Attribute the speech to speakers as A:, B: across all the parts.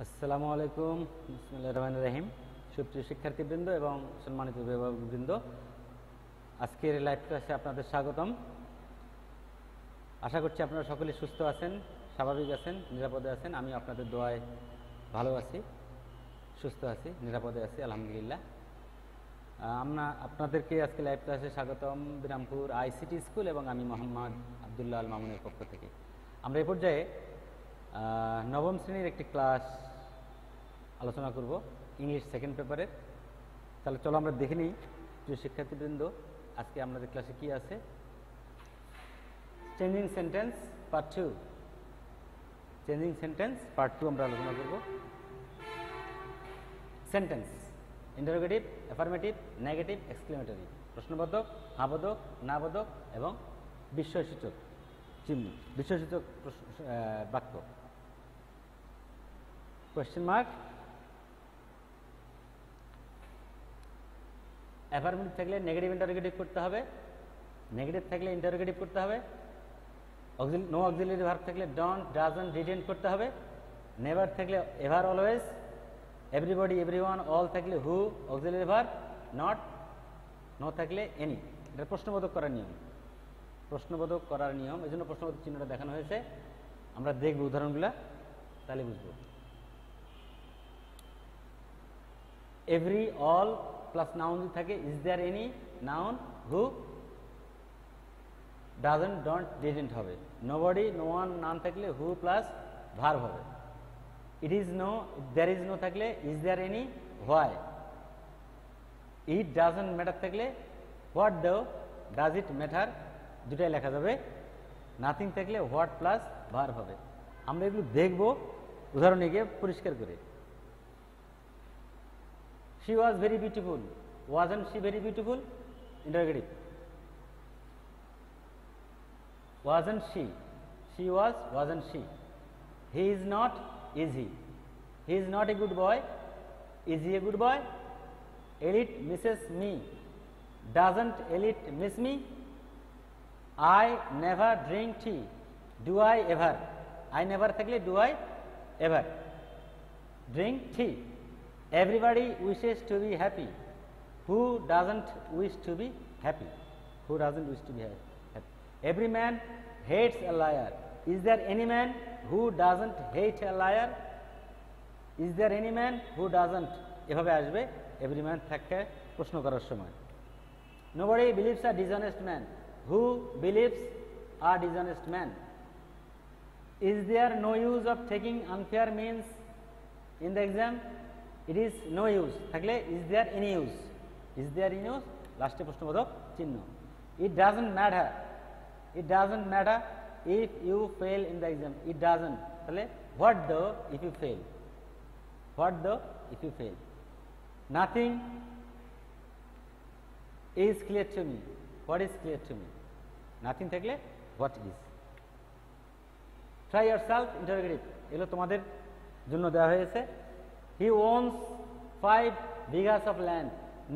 A: আসসালামু আলাইকুম, বিসমিল্লাহির রহমানির রহিম। সুপ্রিয় শিক্ষার্থীবৃন্দ এবং সম্মানিত অভিভাবকবৃন্দ, আজকের লাইভ ক্লাসে আপনাদের স্বাগতম। আশা করছি আপনারা সকলে সুস্থ আছেন, স্বাভাবিক আছেন, নিরাপদে আছেন। আমি আপনাদের দোয়ায় ভালো আছি, সুস্থ আছি, নিরাপদে আছি, আলহামদুলিল্লাহ। আমরা আপনাদেরকে আজকে লাইভ ক্লাসে স্বাগতম বিরামপুর আইসিটি স্কুল এবং আমি মোহাম্মদ আবদুল্লাহ আল মামুনের পক্ষ থেকে। আমরা এই পর্যায়ে নবম শ্রেণীর একটি ক্লাস আলোচনা করব, ইংলিশ সেকেন্ড পেপারের। তাহলে চলো আমরা দেখে নিই প্রিয় শিক্ষার্থীবৃন্দ, আজকে আমাদের ক্লাসে কি আছে। Changing sentence part 2, changing sentence part 2 আমরা আলোচনা করব। Sentence: interrogative, affirmative, negative, exclamatory, প্রশ্নবোধক, হাবোধক, নাবোধক এবং বিস্ময়সূচক চিহ্ন, বিস্ময়সূচক বাক্য। Question mark. অ্যাফার্মেটিভ থাকলে নেগেটিভ ইন্টারোগেটিভ করতে হবে, নেগেটিভ থাকলে ইন্টারোগেটিভ করতে হবে, নো অক্সিলারি ভার্ব থাকলে ডন্ট, ডাজন্ট, ডিডন্ট করতে হবে, নেভার থাকলে ever, always, everybody, everyone, all থাকলে হু অক্সিলারি ভার্ব, নট, নো থাকলে এনি। এটা প্রশ্নবোধক করার নিয়ম, প্রশ্নবোধক করার নিয়ম, এই জন্য প্রশ্নবোধক চিহ্নটা দেখানো হয়েছে। আমরা দেখব উদাহরণগুলো, তাহলে বুঝবো। এভরি, অল প্লাস নাউন যদি থাকে, is there any, noun, who, doesn't, don't, didn't হবে। নোবডি, নো ওয়ান, নান থাকলে হু প্লাস ভার্ব হবে। It is no, there is no থাকলে is there any, why. It doesn't matter থাকলে what দাও, does it matter, দুটাই লেখা যাবে। Nothing থাকলে হোয়াট প্লাস ভার্ব হবে। আমরা এগুলো দেখব উদাহরণে গিয়ে পরিষ্কার করে। She was very beautiful. Wasn't she very beautiful? Interrogative. Wasn't she? She was, wasn't she? He is not, is he? He is not a good boy. Is he a good boy? Elliot misses me. Doesn't Elliot miss me? I never drink tea. Do I ever? I never থাকলে do I ever drink tea? Everybody wishes to be happy. Who doesn't wish to be happy? Who doesn't wish to be happy? Every man hates a liar. Is there any man who doesn't hate a liar? Is there any man who doesn't? এভাবে আসবে every man থাকে প্রশ্ন করার সময়। Nobody believes a dishonest man. Who believes a dishonest man? Is there no use of taking unfair means in the exam? It is no use থাকলে is there any use? Is there any use? লাস্টে প্রশ্নবোধক চিহ্ন। It doesn't matter. It doesn't matter if you fail in the exam. It doesn't তাহলে what though if you fail? What though if you fail? Nothing is clear to me. What is clear to me? Nothing থাকলে what is? Try yourself, interrogative. এগুলো তোমাদের জন্য দেওয়া হয়েছে। He owns 5 bighas of land.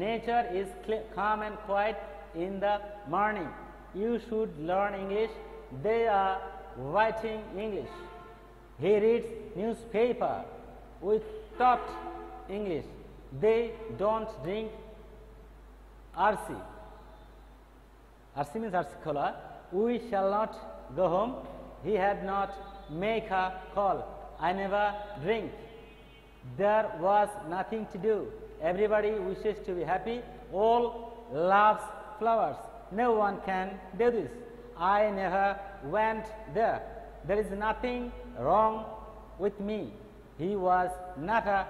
A: Nature is calm and quiet in the morning. You should learn English. They are writing English. He reads newspaper. We taught English. They don't drink RC. RC means RC cola. We shall not go home. He had not make a call. I never drink. There was nothing to do. Everybody wishes to be happy. All loves flowers. No one can do this. I never went there. There is nothing wrong with me. He was not a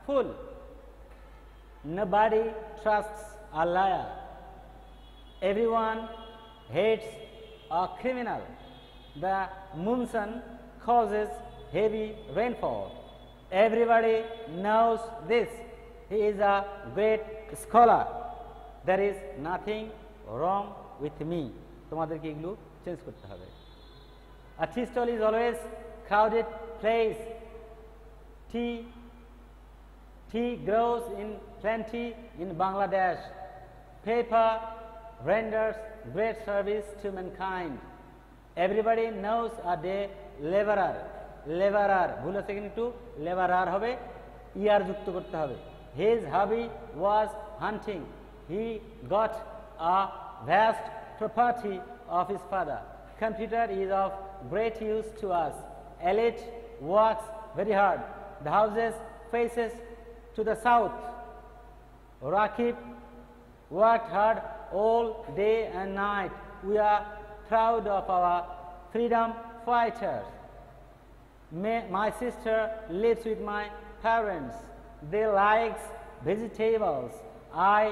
A: fool. Nobody trusts a liar. Everyone hates a criminal. The monsoon causes heavy rainfall. Everybody knows this. He is a great scholar. There is nothing wrong with me. তোমাদেরকে এগুলো change করতে হবে। A tea stall is always crowded place. Tea grows in plenty in Bangladesh. Paper renders great service to mankind. Everybody knows a day laborer laborer, ভুল আছে কিন্তু laborer হবে, ইয়ার যুক্ত করতে হবে। His hobby was hunting. He got a vast property of his father. Computer is of great use to us. Elliot works very hard. The houses faces to the south. Rakib worked hard all day and night. We are proud of our freedom fighters. My sister lives with my parents. They like vegetables. I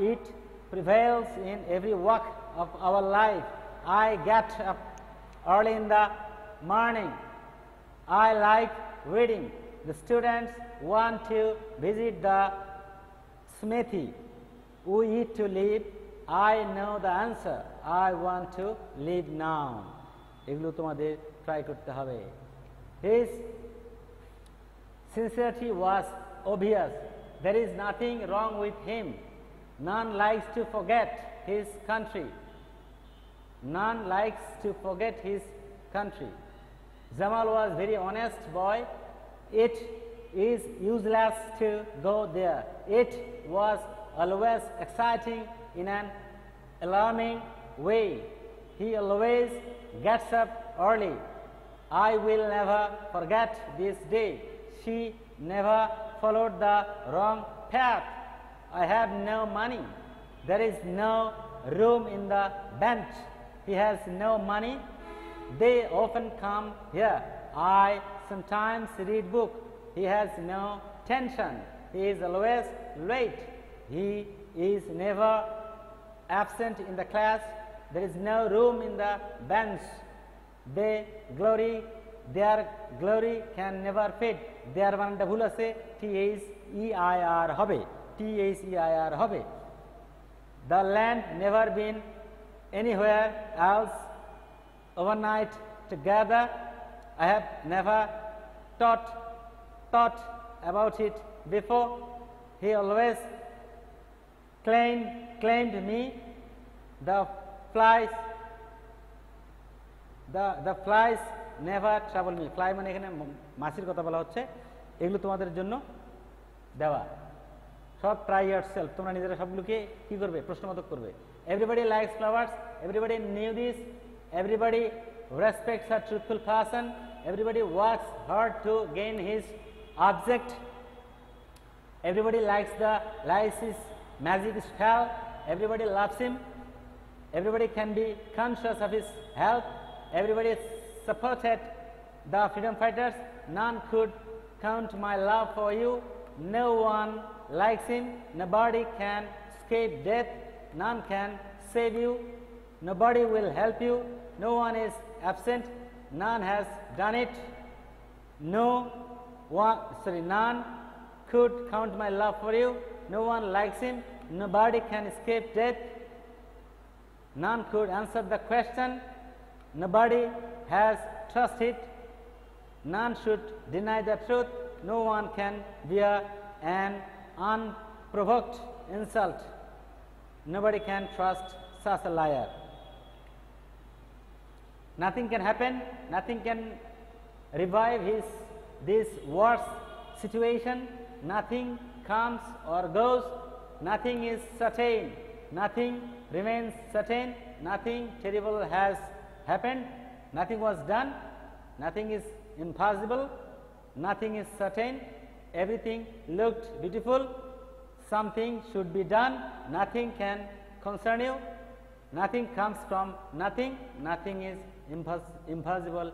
A: eat prevails in every walk of our life. I get up early in the morning. I like reading. The students want to visit the smithy. We eat to live. I know the answer. I want to live now. এগুলো তোমাদের try করতে হবে। His sincerity was obvious. There is nothing wrong with him. None likes to forget his country. None likes to forget his country. Jamal was very honest boy. It is useless to go there. It was always exciting in an alarming way. He always gets up early. I will never forget this day. She never followed the wrong path. I have no money. There is no room in the bench. He has no money. They often come here. I sometimes read book. He has no tension. He is always late. He is never absent in the class. There is no room in the bench. Their glory can never fade. Their বানানটা ভুল আছে, THEIR হবে, THEIR হবে। The land never been anywhere else overnight together. I have never thought about it before. He always claimed me. The flies never trouble me. Fly মানে এখানে মাছির কথা বলা হচ্ছে। এগুলো তোমাদের জন্য দেওয়া। সব ট্রাই ইয়ারসেলফ, তোমরা নিজেরা সবগুলোকে কি করবে, প্রশ্নবোধক করবে। Everybody likes flowers. Everybody knew this. Everybody respects a truthful person. Everybody works hard to gain his object. Everybody likes the Lysis magic spell. Everybody loves him. Everybody can be conscious of his help. Everybody supported the freedom fighters. None could count my love for you. No one likes him. Nobody can escape death. None can save you. Nobody will help you. No one is absent. None has done it. None could count my love for you. No one likes him. Nobody can escape death. None could answer the question. Nobody has trusted. None should deny the truth. No one can bear an unprovoked insult. Nobody can trust such a liar. Nothing can happen. Nothing can revive this worst situation. Nothing comes or goes. Nothing is certain. Nothing remains certain. Nothing terrible has happened. Nothing was done. Nothing is impossible. Nothing is certain. Everything looked beautiful. Something should be done. Nothing can concern you. Nothing comes from nothing. Nothing is impossible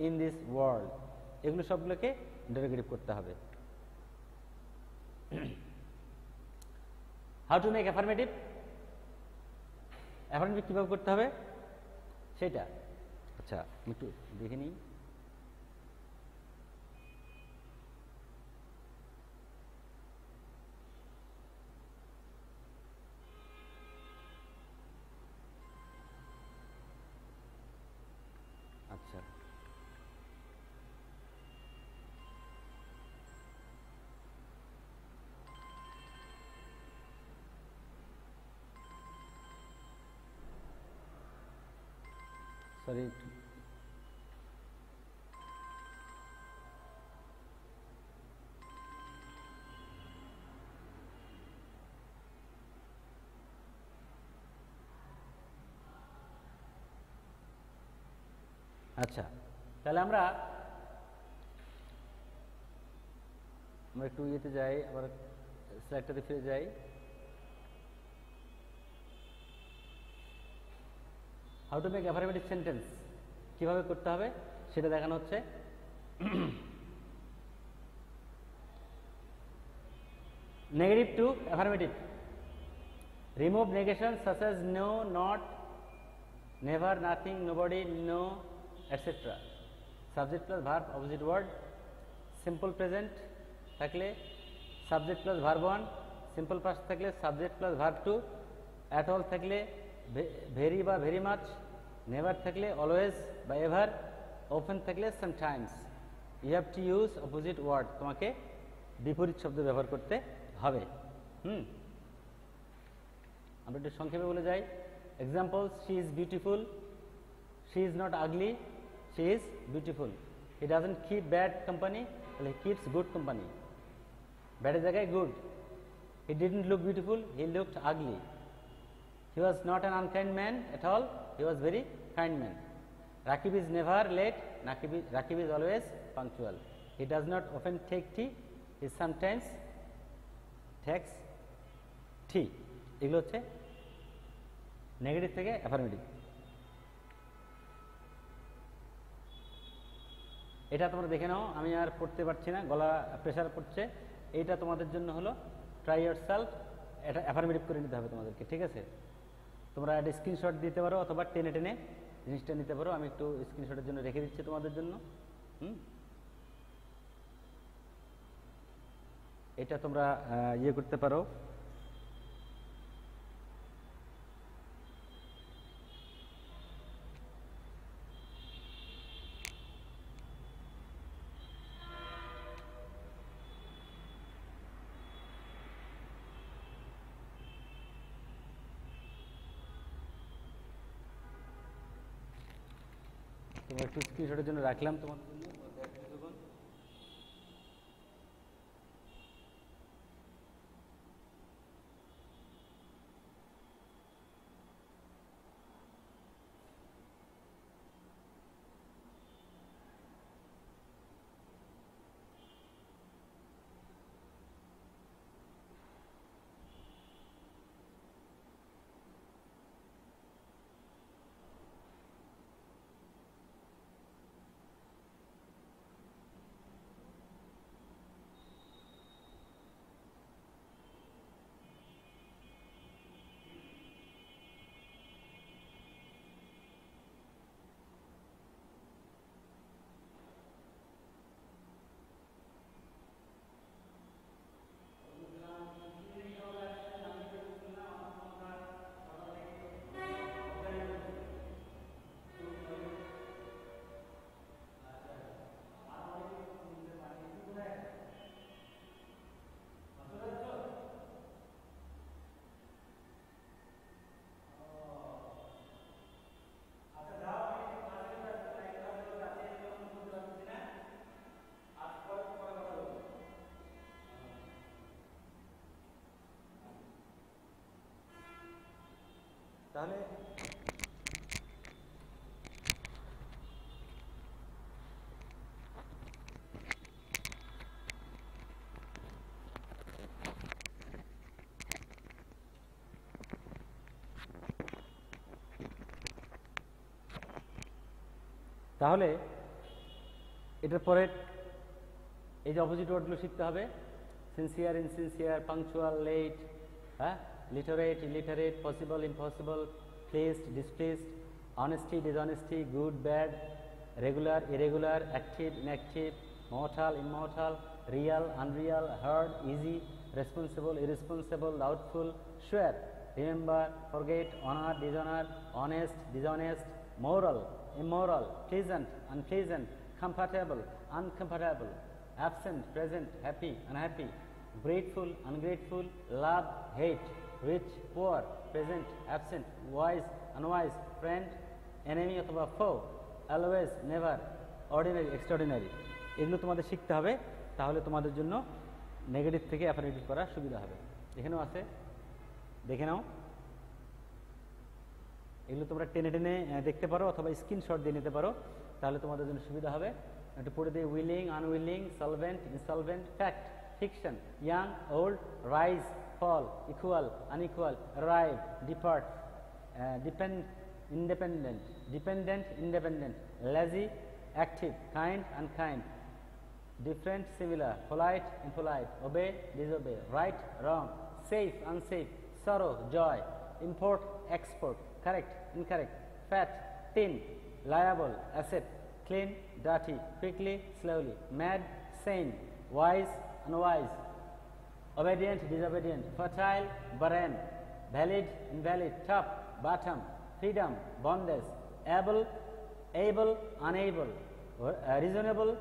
A: in this world. এগুলো সবগুলোকে interrogative করতে হবে। How to make affirmative, affirmative কীভাবে করতে হবে সেটা। আচ্ছা একটু দেখে নিই। আচ্ছা সরি আচ্ছা, তাহলে আমরা একটু ইয়েতে যাই, আবার স্লাইডটাতে ফিরে যাই। How to make affirmative sentence কিভাবে করতে হবে সেটা দেখানো হচ্ছে। Negative to affirmative, remove negation such as no, not, never, nothing, nobody, no, etc. Subject plus verb opposite word, simple present থাকলে subject plus verb 1, simple past থাকলে subject plus verb 2, at all থাকলে very বা very much, never থাকলে always বা ever, often থাকলে sometimes. You have to use opposite word, তোমাকে বিপরীত শব্দ ব্যবহার করতে হবে। আমরা একটু সংক্ষেপে বলে যাই। Examples, she is beautiful, she is not ugly, she is beautiful. He doesn't keep bad company, তাহলে হি কিপস গুড কোম্পানি। ব্যাডের জায়গায় good. He didn't look beautiful, he looked ugly. He was not an unkind man at all, he was very kind man. Rakib is never late, Rakib is always punctual. He does not often take tea, he sometimes takes tea. এগুলো হচ্ছে negative থেকে affirmative. এটা তোমরা দেখে নাও, আমি আর পড়তে পারছি না, গলা প্রেশার পড়ছে। এইটা তোমাদের জন্য হলো ট্রাই ইয়োর সেলফ, এটা অ্যাফার্মেটিভ করে নিতে হবে তোমাদেরকে, ঠিক আছে? তোমরা একটা স্ক্রিনশট দিতে পারো অথবা টেনে টেনে জিনিসটা নিতে পারো। আমি একটু স্ক্রিনশটের জন্য রেখে দিচ্ছি তোমাদের জন্য। এটা তোমরা ইয়ে করতে পারো। তোমরা একটু স্ক্রিনশটের জন্য রাখলাম তোমাদের জন্য। তাহলে তাহলে এটার পরে এই যে অপোজিট ওয়ার্ডগুলো শিখতে হবে। সিনসিয়ার, ইনসিনসিয়ার, পাংচুয়াল, লেট, হ্যাঁ, literate, illiterate, possible, impossible, placed, displaced, honesty, dishonesty, good, bad, regular, irregular, active, inactive, mortal, immortal, Real, unreal, hard, easy, responsible, irresponsible, doubtful, sure, remember, forget, honour, dishonour, honest, dishonest, moral, immoral, pleasant, unpleasant, comfortable, uncomfortable, absent, present, happy, unhappy, grateful, ungrateful, love, hate, rich, poor, present, absent, wise, unwise, friend, enemy অথবা foe, always, never, ordinary, extraordinary। এগুলো তোমাদের শিখতে হবে, তাহলে তোমাদের জন্য negative থেকে affirmative করা সুবিধা হবে। এখানেও আছে, দেখে নাও। এগুলো তোমরা টেনে টেনে দেখতে পারো অথবা স্ক্রিনশট দিয়ে নিতে পারো। তাহলে তোমাদের জন্য সুবিধা হবে। একটু পড়ে দিই, willing, unwilling, solvent, insolvent, fact, fiction, young, old, rise, fall, equal, unequal, arrive, depart, independent, dependent, independent, lazy, active, kind, unkind, different, similar, polite, impolite, obey, disobey, right, wrong, safe, unsafe, sorrow, joy, import, export, correct, incorrect, fat, thin, liable, asset, clean, dirty, quickly, slowly, mad, sane, wise, unwise, obedient, disobedient, fertile, barren, valid, invalid, top, bottom, freedom, bondage, able, unable, reasonable,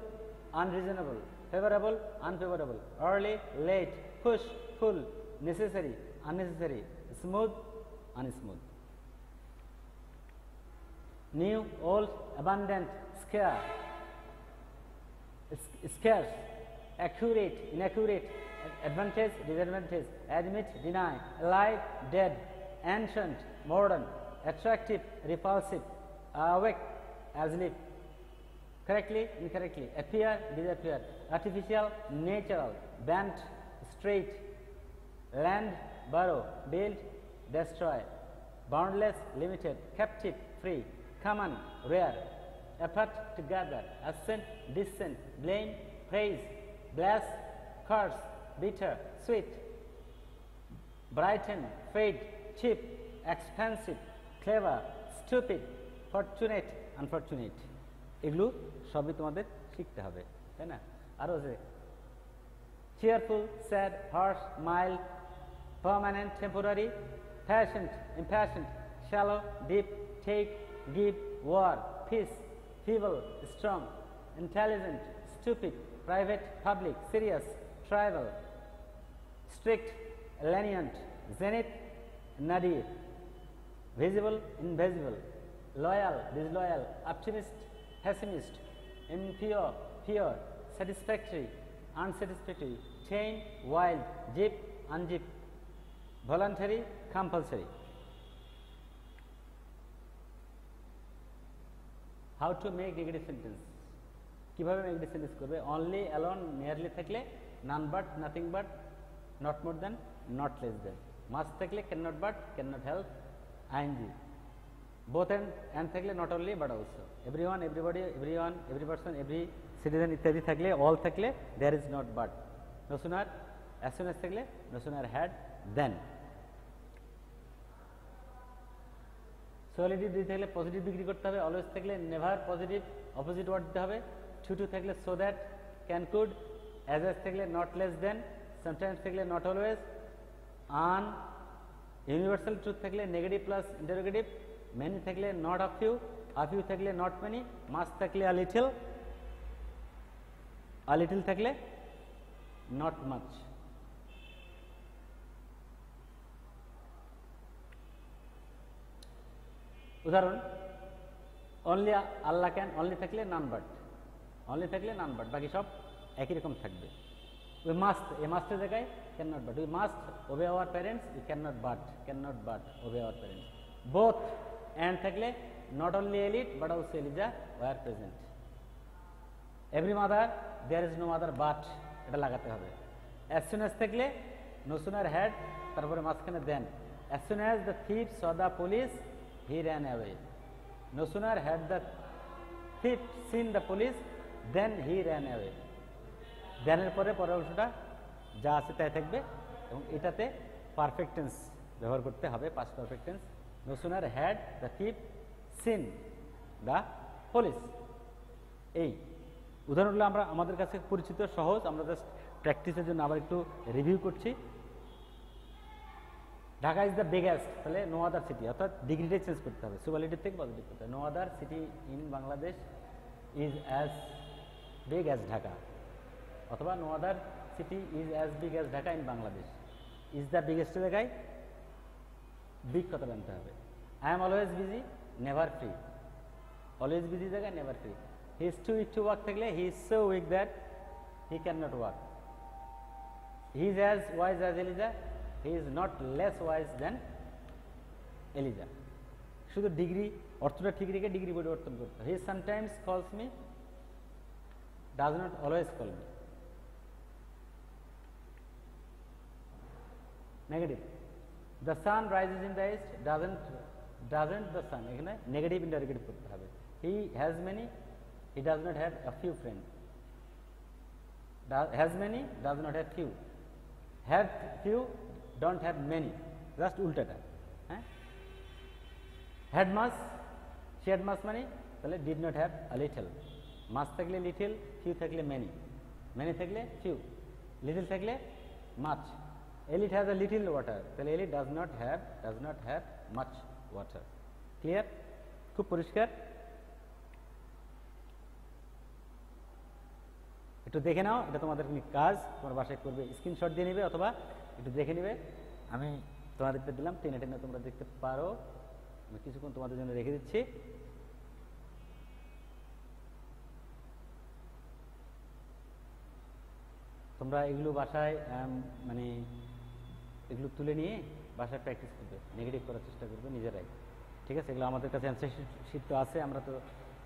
A: unreasonable, favorable, unfavorable, early, late, push, pull, necessary, unnecessary, smooth, unsmooth, new, old, abundant, scarce, accurate, inaccurate, advantage, disadvantage, admit, deny, alive, dead, ancient, modern, attractive, repulsive, awake, asleep, correctly, incorrectly, appear, disappear, artificial, natural, bent, straight, land, borrow, build, destroy, boundless, limited, captive, free, common, rare, apart, together, ascent, descent, blame, praise, bless, curse, bitter, sweet, brighten, fade, cheap, expensive, clever, stupid, fortunate, unfortunate, এগুলো সবই তোমাদের শিখতে হবে, তাই না? আরও আছে cheerful, sad, harsh, mild, permanent, temporary, patient, impatient, shallow, deep, take, give, war, peace, feeble, strong, intelligent, stupid, private, public, serious, tribal, strict, lenient, zenith, nadir, visible, invisible, loyal, disloyal, optimist, pessimist, impure, pure, satisfactory, unsatisfactory, tame, wild, jeep, unjeep, voluntary, compulsory. How to make negative sentence? কিভাবে negative sentence করবে? Only, alone, nearly থাকলে none but, nothing but, not more than, not less than. Must থাকলে can not but, can not help, I N G. Both and থাকলে not only but also. Everyone, everybody, everyone, every person, every citizen ইত্যাদি থাকলে, all থাকলে there is not but. No sooner, as soon as থাকলে no sooner had then. সোয়ালিটি দুই থাকলে positive degree করতে হবে। অলওয়েজ থাকলে নেভার, পজিটিভ অপোজিট ওয়ার্ড দিতে হবে। টু থাকলে so that, can, could. As থাকলে নট লেস দেন। সামটাইমস থাকলে নট অলওয়েজ। আন, ইউনিভার্সাল ট্রুথ থাকলে নেগেটিভ প্লাস ইন্টারোগেটিভ। মেনি থাকলে not a few, a few থাকলে নট মেনি। মাস থাকলে আ লিটল, আ লিটল থাকলে নট মাচ। উদাহরণ, only Allah can, only থাকলে নান বাট, অনলি থাকলে নান বাট, বাকি সব একই রকম থাকবে। উই মাস্ট, এ মাস্টের জায়গায় can not but. We must obey our parents, we can not but obey our parents. Both and থাকলে not only Elliot but also Eliza were present. Every mother, there is no mother but, এটা লাগাতে হবে। As soon as থাকলে no sooner had, তারপরে মাঝখানে then. As soon as the thief saw the police, he ran away. No sooner had the thief seen the police, then he ran away. দেনের পরে পরের অংশটা যা আছে তাই থাকবে এবং এটাতে পারফেক্ট টেন্স ব্যবহার করতে হবে, past perfect tense. No sooner had the thief seen the police. এই উদাহরণগুলো আমরা আমাদের কাছে পরিচিত, সহজ। আমরা জাস্ট প্র্যাকটিসের জন্য আবার একটু রিভিউ করছি। ঢাকা ইজ দ্য বিগেস্ট, তাহলে নো আদার সিটি, অর্থাৎ ডিগ্রিটাই চেঞ্জ করতে হবে, সুপারলেটিভ থেকে পজিটিভ করতে হবে। No other city in Bangladesh is as big as Dhaka, অথবা no other city is as big as Dhaka in Bangladesh. Is the বিগেস্টের জায়গায় বিগ কথা জানতে হবে। I am always busy, never free. Always busy জায়গায় never free. He is too weak to work থাকলে he is so weak that he can not work. He is as wise as Eliza, he is not less wise than Elijah. শুধু degree অর্থটা ঠিক রেখে degree পরিবর্তন করতে হয়। He sometimes calls me, does not always call me. Negative, the sun rises in the east, doesn't the sun, এখানে negative interrogative করতে হবে। He has many, he does not have a few friend. Has many, does not have few. Have few, don't have many, just উল্টাটা। হ্যাঁ, had much, she had much মানে তাহলে did not have a little. Much থাকলে little, few থাকলে many, many থাকলে few, little থাকলে much. Elliot has a little water, তাহলে Elliot does not have much water. Clear? খুব পরিষ্কার। একটু দেখে নাও, এটা তোমাদের কাজ, তোমার বাসায় করবে, স্ক্রিনশট দিয়ে নেবে অথবা একটু দেখে নেবে। আমি তোমাদেরকে দিলাম, টেনে টেনে তোমরা দেখতে পারো। আমি কিছুক্ষণ তোমাদের জন্য রেখে দিচ্ছি। তোমরা এগুলো বাসায় মানে এগুলো তুলে নিয়ে বাসায় প্র্যাকটিস করবে, নেগেটিভ করার চেষ্টা করবে নিজেরাই। ঠিক আছে? এগুলো আমাদের কাছে অ্যান্সার শিট তো আছে, আমরা তো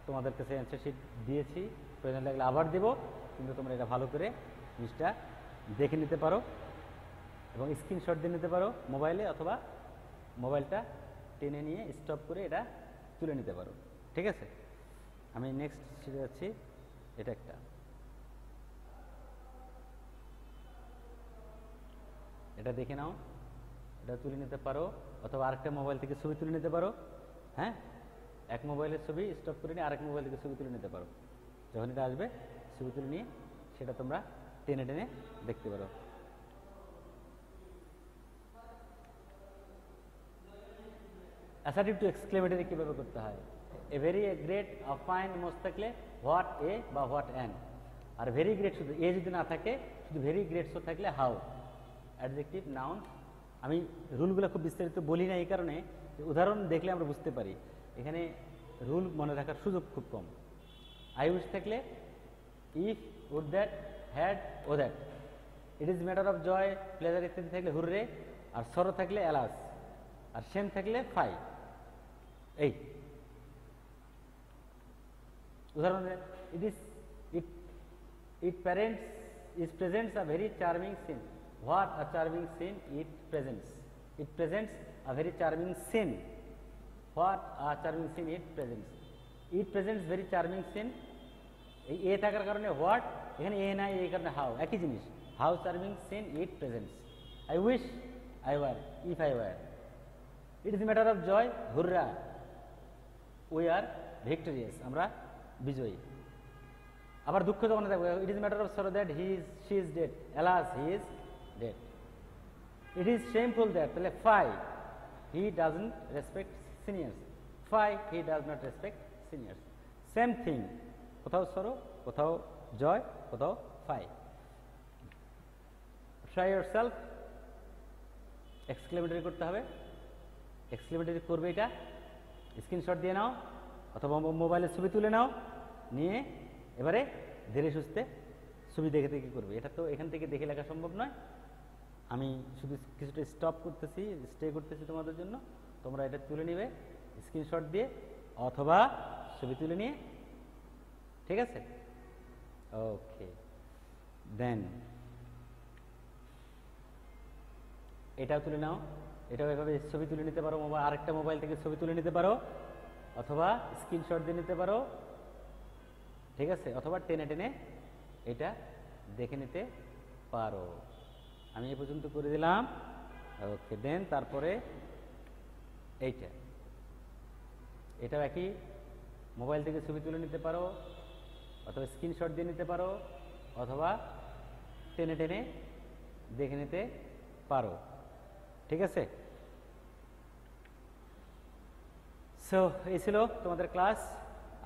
A: তোমাদের কাছে অ্যান্সার শিট দিয়েছি, প্রয়োজন লাগলে আবার দেব, কিন্তু তোমরা এটা ভালো করে জিনিসটা দেখে নিতে পারো এবং স্ক্রিনশট দিয়ে নিতে পারো মোবাইলে, অথবা মোবাইলটা টেনে নিয়ে স্টপ করে এটা তুলে নিতে পারো। ঠিক আছে? আমি নেক্সট শিখে যাচ্ছি। এটা একটা, এটা দেখে নাও, এটা তুলে নিতে পারো, অথবা আরেকটা মোবাইল থেকে ছবি তুলে নিতে পারো। হ্যাঁ, এক মোবাইলের ছবি স্টপ করে নিয়ে আরেক মোবাইল থেকে ছবি তুলে নিতে পারো। যখন এটা আসবে ছবি তুলে নিয়ে সেটা তোমরা টেনে টেনে দেখতে পারো। অ্যাসার্টিভ টু এক্সক্লেমেটরি কীভাবে করতে হয়? A very, a great, a fine, most থাকলে হোয়াট এ বা what an. Are very great শুধু এ যদি না থাকে, শুধু ভেরি গ্রেটসও থাকলে হাউ। Adjective, noun. আমি রুলগুলো খুব বিস্তারিত বলি না এই কারণে, উদাহরণ দেখলে আমরা বুঝতে পারি। এখানে রুল মনে রাখার সুযোগ খুব কম। আই উইশ থাকলে if, would that, had, O that. It is matter of joy, pleasure ইত্যাদি থাকলে হুররে। আর সরো থাকলে অ্যালাস। আর সেম থাকলে ফাই। এই উদাহরণ, it is it parents is presents a very charming scene. What a charming scene it presents. It presents a very charming scene. What a charming scene it presents. It presents very charming scene. এই এ থাকার কারণে what, এখানে এ নাই, এই কারণে how, একই জিনিস। How charming scene it presents. I wish I were, if I were. It is matter of joy, hurrah, we are victorious, আমরা বিজয়ী। আবার দুঃখ যখন থাকবে, it is matter of sorrow that he is, she is dead, alas he is dead. It is shameful that, তাহলে fie, he doesn't respect seniors. Fie, he does not respect seniors. Same thing, কোথাও সরো, কোথাও জয়, কোথাও phi. Try yourself, exclamatory করতে হবে। Exclamatory করবে এটা, screenshot দিয়ে নাও অথবা মোবাইলের ছবি তুলে নাও, নিয়ে এবারে ধীরে সুস্থে ছবি দেখে দেখে করবে। এটা তো এখান থেকে দেখে লেখা সম্ভব নয়, আমি শুধু কিছুটা স্টপ করতেছি, স্টে করতেছি তোমাদের জন্য। তোমরা এটা তুলে নিবে স্ক্রিনশট দিয়ে অথবা ছবি তুলে নিয়ে। ঠিক আছে? ওকে, দেন এটাও তুলে নাও। এটাও এভাবে ছবি তুলে নিতে পারো, মোবাইল আরেকটা মোবাইল থেকে ছবি তুলে নিতে পারো, অথবা স্ক্রিনশট দিয়ে নিতে পারো। ঠিক আছে? অথবা টেনে টেনে এটা দেখে নিতে পারো। আমি এ পর্যন্ত করে দিলাম। ওকে, দেন তারপরে এটাও একই, মোবাইল থেকে ছবি তুলে নিতে পারো, অথবা স্ক্রিনশট দিয়ে নিতে পারো, অথবা টেনে টেনে দেখে নিতে পারো। ঠিক আছে? সো এই ছিল তোমাদের ক্লাস।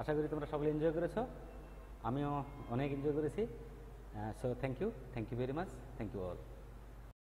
A: আশা করি তোমরা সকলে এনজয় করেছো, আমিও অনেক এনজয় করেছি। So thank you very much, thank you all.